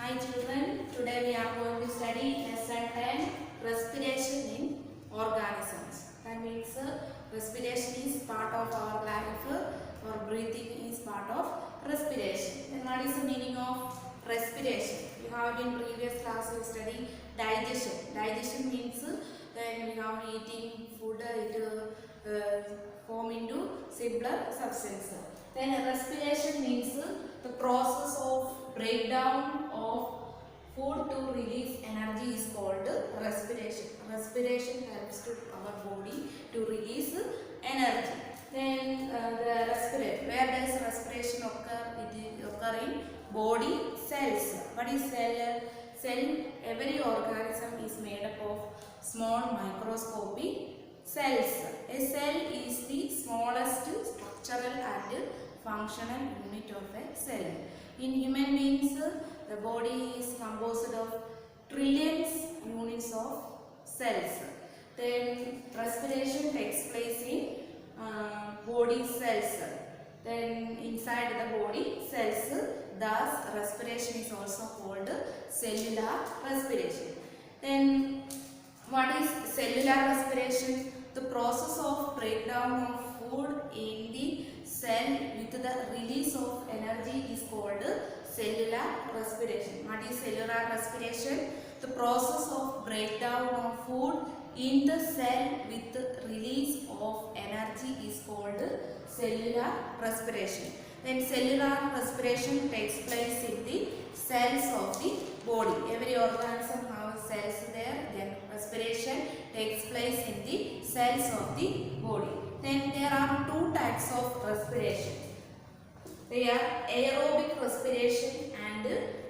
Hi children, today we are going to study lesson 10 respiration in organisms. That means respiration is part of our life or breathing is part of respiration. Then what is the meaning of respiration? We have in previous class we studied digestion. Digestion means when we have eating food it form into simpler substance. Then respiration means the process of breakdown of food to release energy is called respiration. Respiration helps to our body to release energy. Then the respirate. Where does respiration occur? It is occur in body cells. What is cell? Cell. Every organism is made up of small microscopic cells. A cell is the smallest structural and functional unit of a cell. In human beings, the body is composed of trillions units of cells. Then respiration takes place in body cells. Then inside the body cells, thus respiration is also called cellular respiration. Then what is cellular respiration? The process of breakdown of food in the cell with the release of energy is called cellular respiration. What is cellular respiration? The process of breakdown of food in the cell with the release of energy is called cellular respiration. Then cellular respiration takes place in the cells of the body. Every organism has cells there. Then respiration takes place in the cells of the body. Then there are two types of respiration. They are aerobic respiration and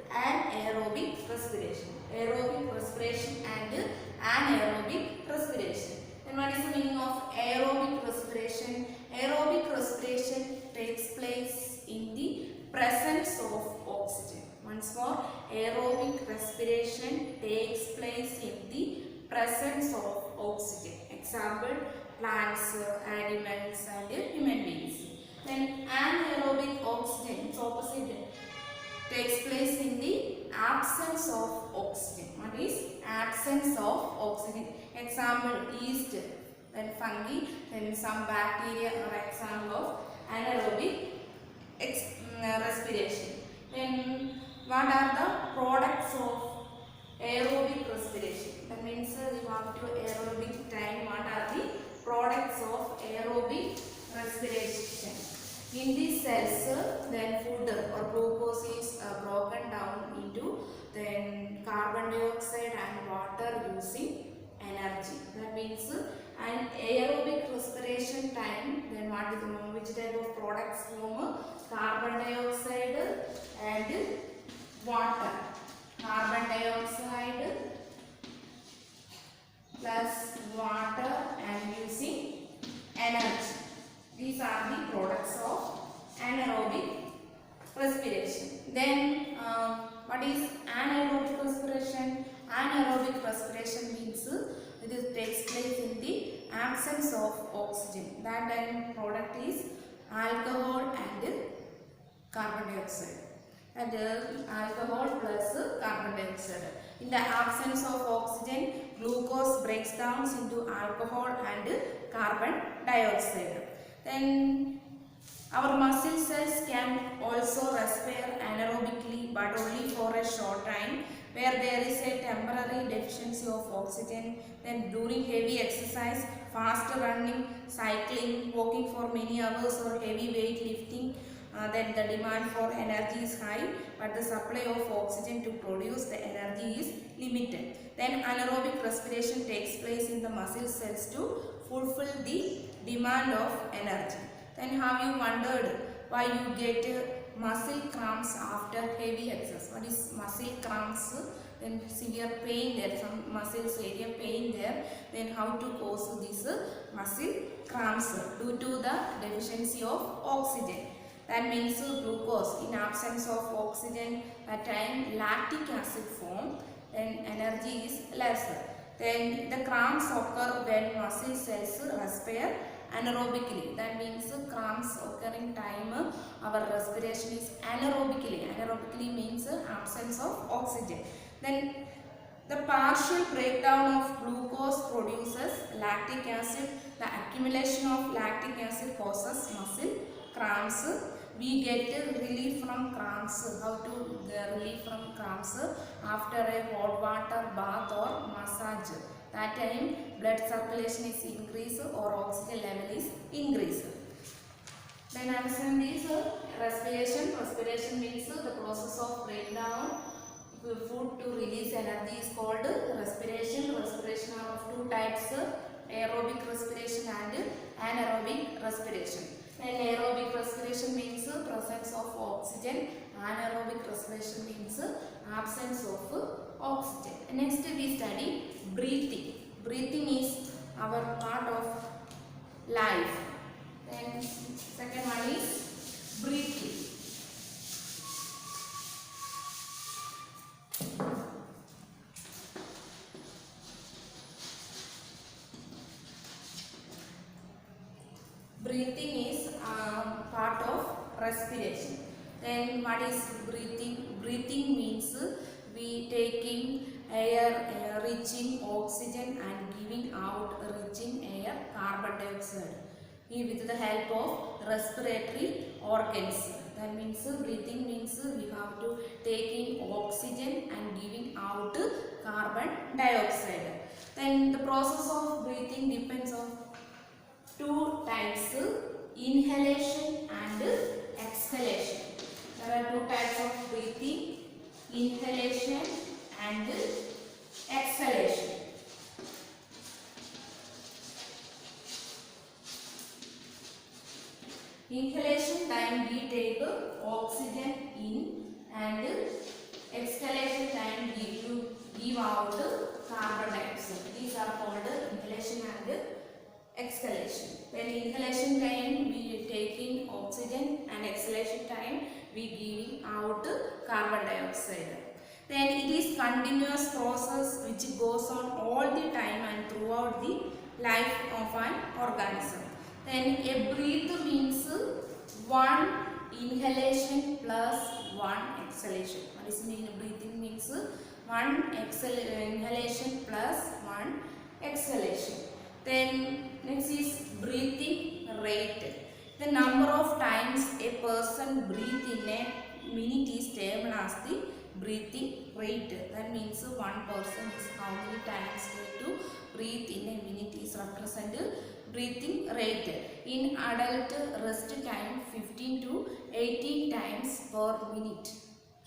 anaerobic respiration. Aerobic respiration and anaerobic respiration. Then what is the meaning of aerobic respiration? Aerobic respiration takes place in the presence of oxygen. Once more, aerobic respiration takes place in the presence of oxygen. Example, plants, animals and human beings. Then anaerobic oxygen, its opposite, takes place in the absence of oxygen. What is absence of oxygen? Example, yeast, then fungi, then some bacteria are example of anaerobic respiration. Then what are the products of aerobic respiration? That means you have to aerobic time. What are the products of aerobic respiration? In these cells, then food or glucose is broken down into then carbon dioxide and water using energy. That means an aerobic respiration time, then what is which type of products form? Carbon dioxide and water. Carbon dioxide plus water and using energy. These are the products of anaerobic respiration. Then what is anaerobic respiration? Anaerobic respiration means it takes place in the absence of oxygen. That end product is alcohol and carbon dioxide. And alcohol plus carbon dioxide. In the absence of oxygen, glucose breaks down into alcohol and carbon dioxide. Then our muscle cells can also respire anaerobically but only for a short time, where there is a temporary deficiency of oxygen. Then during heavy exercise, fast running, cycling, walking for many hours or heavy weight lifting, then the demand for energy is high but the supply of oxygen to produce the energy is limited. Then anaerobic respiration takes place in the muscle cells to fulfill the demand of energy. Then have you wondered why you get muscle cramps after heavy exercise? What is muscle cramps? Then severe pain there, some muscles area pain there. Then how to cause these muscle cramps? Due to the deficiency of oxygen. That means glucose. In absence of oxygen, at time lactic acid form, then energy is lesser. Then the cramps occur when muscle cells respire anaerobically. That means cramps occurring time our respiration is anaerobically. Anaerobically means absence of oxygen. Then the partial breakdown of glucose produces lactic acid. The accumulation of lactic acid causes muscle cramps. We get relief from cramps. How to relief from cramps? After a hot water bath or massage. That time blood circulation is increased or oxygen level is increased. Then understand this respiration. Respiration means the process of breakdown food to release energy is called respiration. Respiration are of two types, aerobic respiration and anaerobic respiration. And aerobic respiration means presence of oxygen. Anaerobic respiration means absence of oxygen. Next we study breathing. Breathing is our part of life. Then second one is breathing. Breathing is part of respiration. Then what is breathing? Breathing means we taking air rich in oxygen and giving out rich in air carbon dioxide with the help of respiratory organs. That means breathing means we have to take in oxygen and giving out carbon dioxide. Then the process of breathing depends on two types, inhalation and exhalation. There are two types of breathing, inhalation and exhalation. Inhalation time we take oxygen in and exhalation time give out carbon dioxide. These are called inhalation and exhalation. When inhalation time we taking oxygen and exhalation time we giving out carbon dioxide. Then it is continuous process which goes on all the time and throughout the life of an organism. Then a breath means one inhalation plus one exhalation. What is mean breathing means one inhalation plus one exhalation. Then next is breathing rate. The number of times a person breathes in a minute is termed as the breathing rate. That means one person is how many times they to breathe in a minute is represented breathing rate. In adult rest time 15 to 18 times per minute.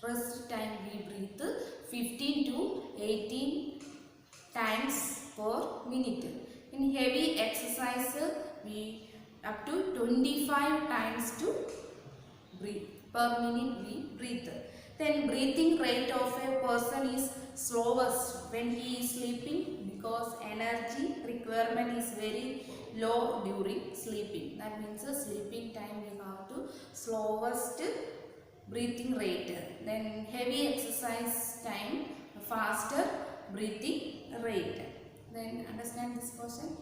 Rest time we breathe 15 to 18 times per minute. In heavy exercise we up to 25 times to breathe per minute we breathe. Then breathing rate of a person is slowest when he is sleeping because energy requirement is very low during sleeping. That means sleeping time we have to slowest breathing rate. Then heavy exercise time faster breathing rate. Then understand this question.